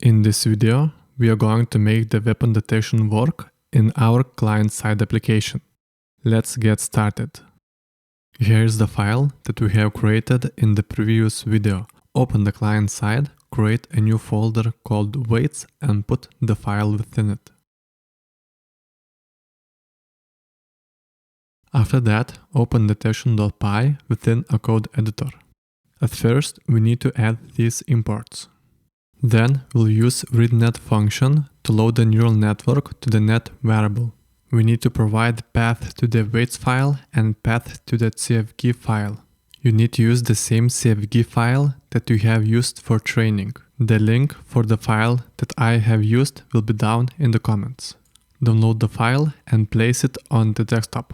In this video, we are going to make the weapon detection work in our client-side application. Let's get started. Here's the file that we have created in the previous video. Open the client side, create a new folder called weights and put the file within it. After that, open detection.py within a code editor. At first, we need to add these imports. Then we'll use readNet function to load the neural network to the net variable. We need to provide path to the weights file and path to the CFG file. You need to use the same CFG file that you have used for training. The link for the file that I have used will be down in the comments. Download the file and place it on the desktop.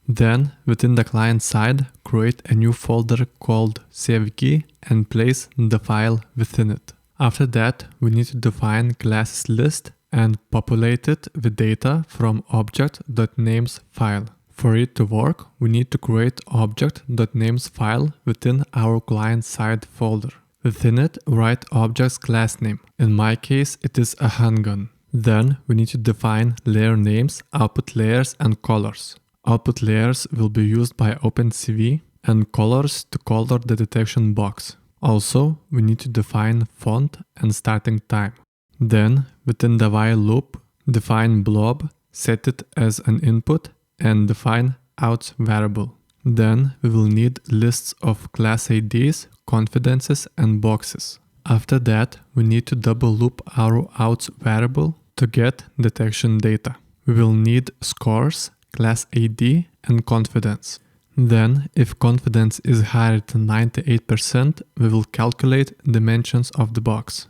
Then, within the client side, create a new folder called CFG and place the file within it. After that, we need to define classes list and populate it with data from object.names file. For it to work, we need to create object.names file within our client-side folder. Within it, write object's class name. In my case, it is a handgun. Then we need to define layer names, output layers, and colors. Output layers will be used by OpenCV and colors to color the detection box. Also, we need to define font and starting time. Then, within the while loop, define blob, set it as an input, and define outs variable. Then, we will need lists of class IDs, confidences, and boxes. After that, we need to double loop our outs variable to get detection data. We will need scores, class ID, and confidence. Then, if confidence is higher than 98%, we will calculate dimensions of the box.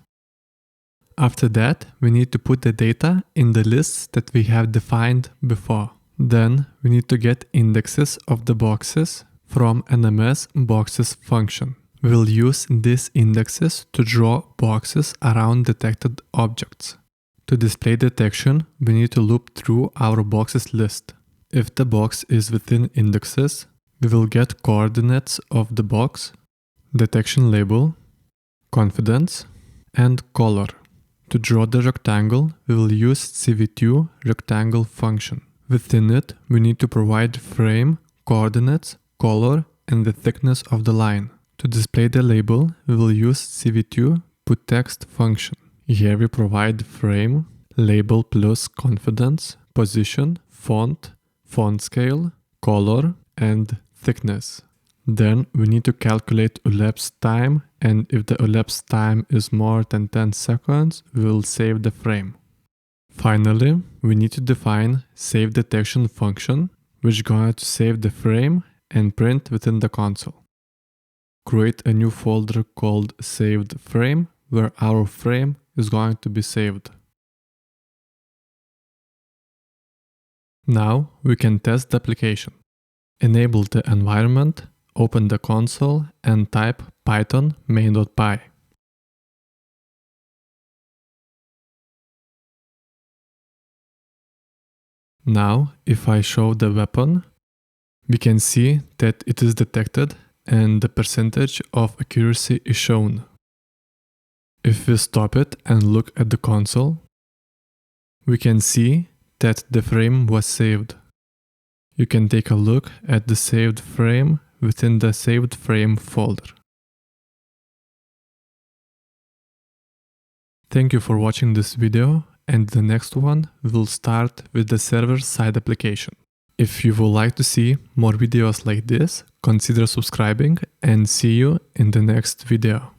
After that, we need to put the data in the lists that we have defined before. Then, we need to get indexes of the boxes from NMS boxes function. We will use these indexes to draw boxes around detected objects. To display detection, we need to loop through our boxes list. If the box is within indexes, we will get coordinates of the box, detection label, confidence, and color. To draw the rectangle, we will use CV2 rectangle function. Within it, we need to provide frame, coordinates, color, and the thickness of the line. To display the label, we will use CV2 putText function. Here we provide frame, label plus confidence, position, font scale, color, and thickness. Then we need to calculate elapsed time, and if the elapsed time is more than 10 seconds, we will save the frame. Finally, we need to define save detection function, which is going to save the frame and print within the console. Create a new folder called saved frame, where our frame is going to be saved. Now we can test the application. Enable the environment, open the console, and type python main.py. Now, if I show the weapon, we can see that it is detected and the percentage of accuracy is shown. If we stop it and look at the console, we can see that the frame was saved. You can take a look at the saved frame within the saved frame folder. Thank you for watching this video, and the next one will start with the server-side application. If you would like to see more videos like this, consider subscribing and see you in the next video.